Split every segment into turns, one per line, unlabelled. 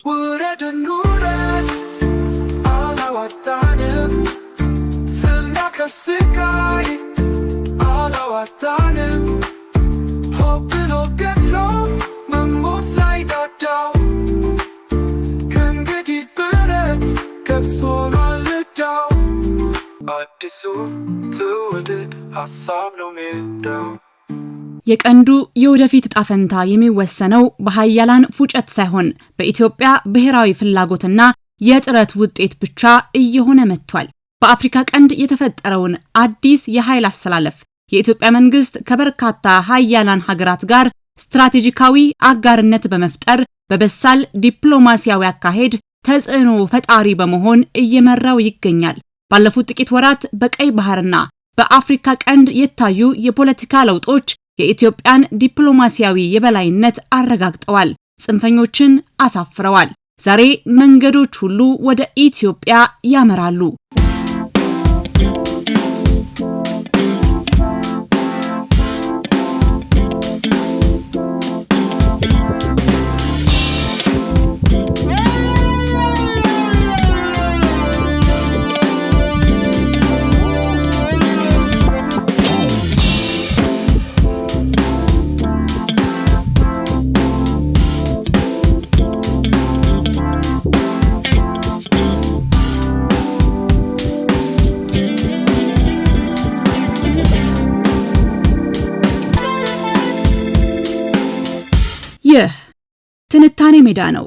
ውረድ እንውረድ አላዋጣንም፣ ፍልሚያ ከስቃይ አላዋጣንም። ሆ ብሎ ገድሎ መሞት ላይ ዳዳው ከእንግዲህ ብረት ገብስ ሆኗል ዕዳው። አዲሱ ትውልድ ሀሳብ ነው ሜዳው።
የቀንዱ የወደፊት ዕጣ ፈንታ የሚወሰነው በኃያላን ፉጨት ሳይሆን በኢትዮጵያ ብሔራዊ ፍላጎትና የጥረት ውጤት ብቻ እየሆነ መጥቷል። በአፍሪካ ቀንድ የተፈጠረውን አዲስ የኃይል አሰላለፍ የኢትዮጵያ መንግስት ከበርካታ ኃያላን ሀገራት ጋር ስትራቴጂካዊ አጋርነት በመፍጠር በበሳል ዲፕሎማሲያዊ አካሄድ ተጽዕኖ ፈጣሪ በመሆን እየመራው ይገኛል። ባለፉት ጥቂት ወራት በቀይ ባህርና በአፍሪካ ቀንድ የታዩ የፖለቲካ ለውጦች የኢትዮጵያን ዲፕሎማሲያዊ የበላይነት አረጋግጠዋል፣ ጽንፈኞችን አሳፍረዋል። ዛሬ መንገዶች ሁሉ ወደ ኢትዮጵያ ያመራሉ። ይህ ትንታኔ ሜዳ ነው።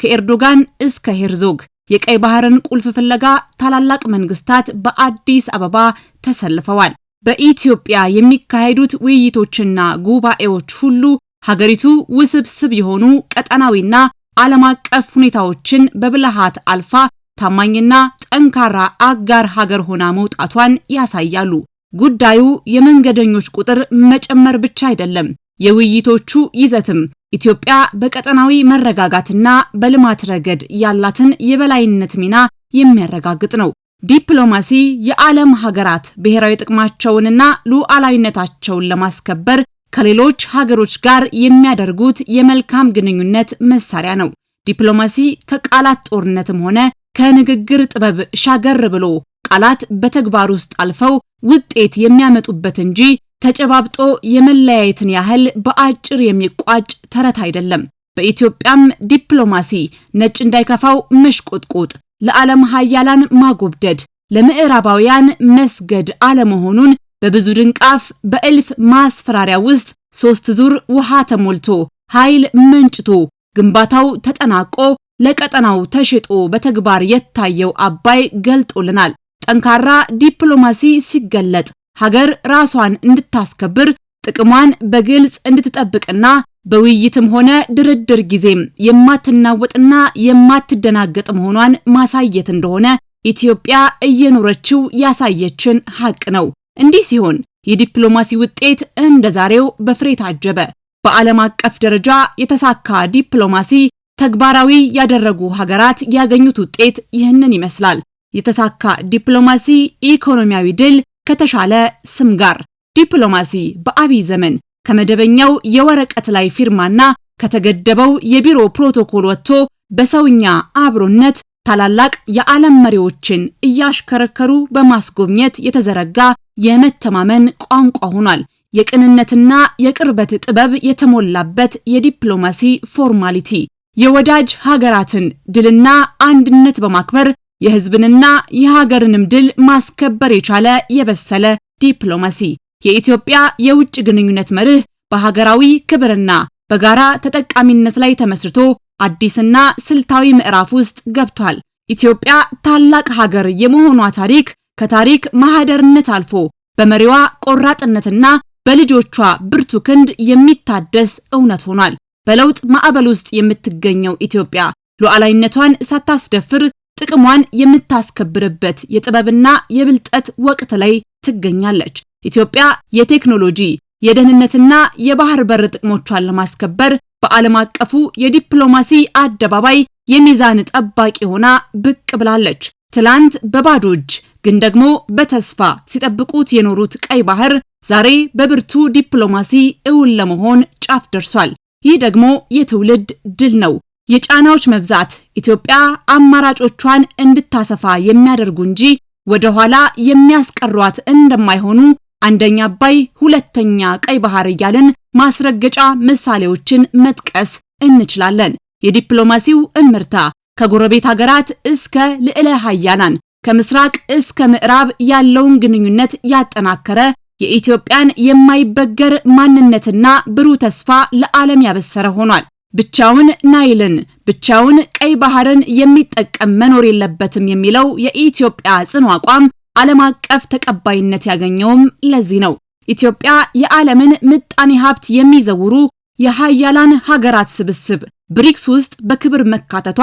ከኤርዶጋን እስከ ሄርዞግ የቀይ ባህርን ቁልፍ ፍለጋ ታላላቅ መንግስታት በአዲስ አበባ ተሰልፈዋል። በኢትዮጵያ የሚካሄዱት ውይይቶችና ጉባኤዎች ሁሉ ሀገሪቱ ውስብስብ የሆኑ ቀጠናዊና ዓለም አቀፍ ሁኔታዎችን በብልሃት አልፋ ታማኝና ጠንካራ አጋር ሀገር ሆና መውጣቷን ያሳያሉ። ጉዳዩ የመንገደኞች ቁጥር መጨመር ብቻ አይደለም። የውይይቶቹ ይዘትም ኢትዮጵያ በቀጠናዊ መረጋጋትና በልማት ረገድ ያላትን የበላይነት ሚና የሚያረጋግጥ ነው። ዲፕሎማሲ የዓለም ሀገራት ብሔራዊ ጥቅማቸውንና ሉዓላዊነታቸውን ለማስከበር ከሌሎች ሀገሮች ጋር የሚያደርጉት የመልካም ግንኙነት መሳሪያ ነው። ዲፕሎማሲ ከቃላት ጦርነትም ሆነ ከንግግር ጥበብ ሻገር ብሎ ቃላት በተግባር ውስጥ አልፈው ውጤት የሚያመጡበት እንጂ ተጨባብጦ የመለያየትን ያህል በአጭር የሚቋጭ ተረት አይደለም። በኢትዮጵያም ዲፕሎማሲ ነጭ እንዳይከፋው መሽቆጥቆጥ፣ ለዓለም ሀያላን ማጎብደድ፣ ለምዕራባውያን መስገድ አለመሆኑን በብዙ ድንቃፍ በእልፍ ማስፈራሪያ ውስጥ 3 ዙር ውሃ ተሞልቶ ኃይል መንጭቶ ግንባታው ተጠናቆ ለቀጠናው ተሽጦ በተግባር የታየው አባይ ገልጦልናል። ጠንካራ ዲፕሎማሲ ሲገለጥ ሀገር ራሷን እንድታስከብር ጥቅሟን በግልጽ እንድትጠብቅና በውይይትም ሆነ ድርድር ጊዜም የማትናወጥና የማትደናገጥ መሆኗን ማሳየት እንደሆነ ኢትዮጵያ እየኖረችው ያሳየችን ሀቅ ነው። እንዲህ ሲሆን የዲፕሎማሲ ውጤት እንደዛሬው በፍሬ ታጀበ። በዓለም አቀፍ ደረጃ የተሳካ ዲፕሎማሲ ተግባራዊ ያደረጉ ሀገራት ያገኙት ውጤት ይህንን ይመስላል። የተሳካ ዲፕሎማሲ ኢኮኖሚያዊ ድል ከተሻለ ስም ጋር። ዲፕሎማሲ በአብይ ዘመን ከመደበኛው የወረቀት ላይ ፊርማና ከተገደበው የቢሮ ፕሮቶኮል ወጥቶ በሰውኛ አብሮነት ታላላቅ የዓለም መሪዎችን እያሽከረከሩ በማስጎብኘት የተዘረጋ የመተማመን ቋንቋ ሆኗል። የቅንነትና የቅርበት ጥበብ የተሞላበት የዲፕሎማሲ ፎርማሊቲ የወዳጅ ሀገራትን ድልና አንድነት በማክበር የህዝብንና የሀገርንም ድል ማስከበር የቻለ የበሰለ ዲፕሎማሲ። የኢትዮጵያ የውጭ ግንኙነት መርህ በሀገራዊ ክብርና በጋራ ተጠቃሚነት ላይ ተመስርቶ አዲስና ስልታዊ ምዕራፍ ውስጥ ገብቷል። ኢትዮጵያ ታላቅ ሀገር የመሆኗ ታሪክ ከታሪክ ማህደርነት አልፎ በመሪዋ ቆራጥነትና በልጆቿ ብርቱ ክንድ የሚታደስ እውነት ሆኗል። በለውጥ ማዕበል ውስጥ የምትገኘው ኢትዮጵያ ሉዓላዊነቷን ሳታስደፍር ጥቅሟን የምታስከብርበት የጥበብና የብልጠት ወቅት ላይ ትገኛለች። ኢትዮጵያ የቴክኖሎጂ የደህንነትና የባህር በር ጥቅሞቿን ለማስከበር በዓለም አቀፉ የዲፕሎማሲ አደባባይ የሚዛን ጠባቂ ሆና ብቅ ብላለች። ትላንት በባዶ እጅ ግን ደግሞ በተስፋ ሲጠብቁት የኖሩት ቀይ ባህር ዛሬ በብርቱ ዲፕሎማሲ እውን ለመሆን ጫፍ ደርሷል። ይህ ደግሞ የትውልድ ድል ነው። የጫናዎች መብዛት ኢትዮጵያ አማራጮቿን እንድታሰፋ የሚያደርጉ እንጂ ወደ ኋላ የሚያስቀሯት እንደማይሆኑ አንደኛ አባይ፣ ሁለተኛ ቀይ ባህር እያልን ማስረገጫ ምሳሌዎችን መጥቀስ እንችላለን። የዲፕሎማሲው እምርታ ከጎረቤት ሀገራት እስከ ልዕለ ኃያላን ከምስራቅ እስከ ምዕራብ ያለውን ግንኙነት ያጠናከረ የኢትዮጵያን የማይበገር ማንነትና ብሩህ ተስፋ ለዓለም ያበሰረ ሆኗል። ብቻውን ናይልን ብቻውን ቀይ ባህርን የሚጠቀም መኖር የለበትም የሚለው የኢትዮጵያ ጽኑ አቋም ዓለም አቀፍ ተቀባይነት ያገኘውም ለዚህ ነው። ኢትዮጵያ የዓለምን ምጣኔ ሀብት የሚዘውሩ የሃያላን ሀገራት ስብስብ ብሪክስ ውስጥ በክብር መካተቷ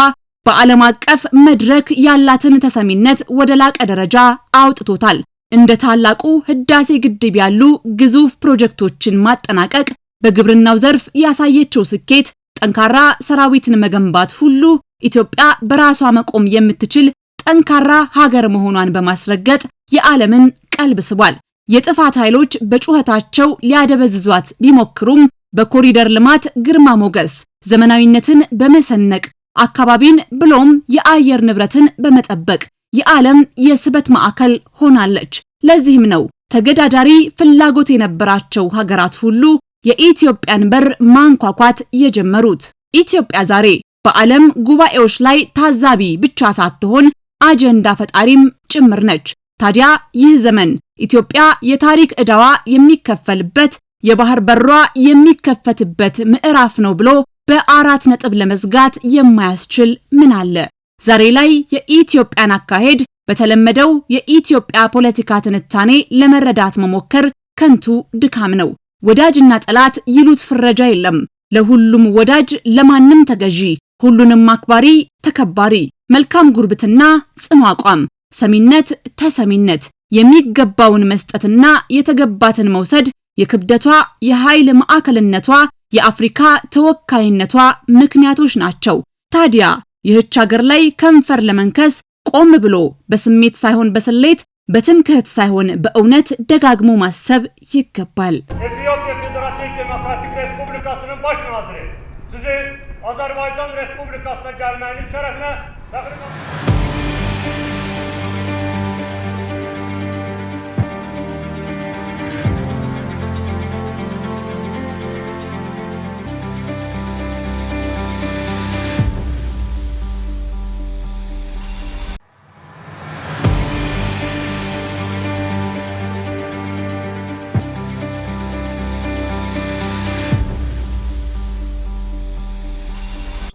በዓለም አቀፍ መድረክ ያላትን ተሰሚነት ወደ ላቀ ደረጃ አውጥቶታል። እንደ ታላቁ ህዳሴ ግድብ ያሉ ግዙፍ ፕሮጀክቶችን ማጠናቀቅ፣ በግብርናው ዘርፍ ያሳየችው ስኬት፣ ጠንካራ ሰራዊትን መገንባት ሁሉ ኢትዮጵያ በራሷ መቆም የምትችል ጠንካራ ሀገር መሆኗን በማስረገጥ የዓለምን ቀልብ ስቧል። የጥፋት ኃይሎች በጩኸታቸው ሊያደበዝዟት ቢሞክሩም በኮሪደር ልማት ግርማ ሞገስ ዘመናዊነትን በመሰነቅ አካባቢን ብሎም የአየር ንብረትን በመጠበቅ የዓለም የስበት ማዕከል ሆናለች። ለዚህም ነው ተገዳዳሪ ፍላጎት የነበራቸው ሀገራት ሁሉ የኢትዮጵያን በር ማንኳኳት የጀመሩት። ኢትዮጵያ ዛሬ በዓለም ጉባኤዎች ላይ ታዛቢ ብቻ ሳትሆን አጀንዳ ፈጣሪም ጭምር ነች። ታዲያ ይህ ዘመን ኢትዮጵያ የታሪክ ዕዳዋ የሚከፈልበት የባህር በሯ የሚከፈትበት ምዕራፍ ነው ብሎ በ4 ነጥብ ለመዝጋት የማያስችል ምን አለ? ዛሬ ላይ የኢትዮጵያን አካሄድ በተለመደው የኢትዮጵያ ፖለቲካ ትንታኔ ለመረዳት መሞከር ከንቱ ድካም ነው። ወዳጅና ጠላት ይሉት ፍረጃ የለም። ለሁሉም ወዳጅ፣ ለማንም ተገዢ፣ ሁሉንም አክባሪ፣ ተከባሪ፣ መልካም ጉርብትና፣ ጽኑ አቋም፣ ሰሚነት፣ ተሰሚነት፣ የሚገባውን መስጠትና የተገባትን መውሰድ የክብደቷ የኃይል ማዕከልነቷ የአፍሪካ ተወካይነቷ ምክንያቶች ናቸው። ታዲያ ይህች ሀገር ላይ ከንፈር ለመንከስ ቆም ብሎ በስሜት ሳይሆን በስሌት በትምክህት ሳይሆን በእውነት ደጋግሞ ማሰብ ይገባል።
Etiyopya Federatif Demokratik Respublikası'nın baş naziri, sizin Azerbaycan Respublikası'na gelmeniz şerefine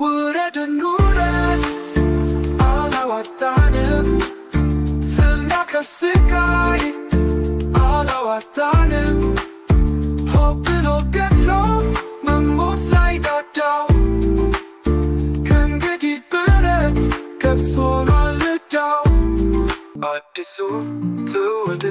ውረድ እንውረድ አላዋጣንም፣ ፍና ከስቃይ አላዋጣንም። ሆብሎ ገድሎ መሞት ላይ ዳዳው ከእንግዲህ ብረት ገብስ ሆኗል ዕዳው። አዲሱ ትውልድ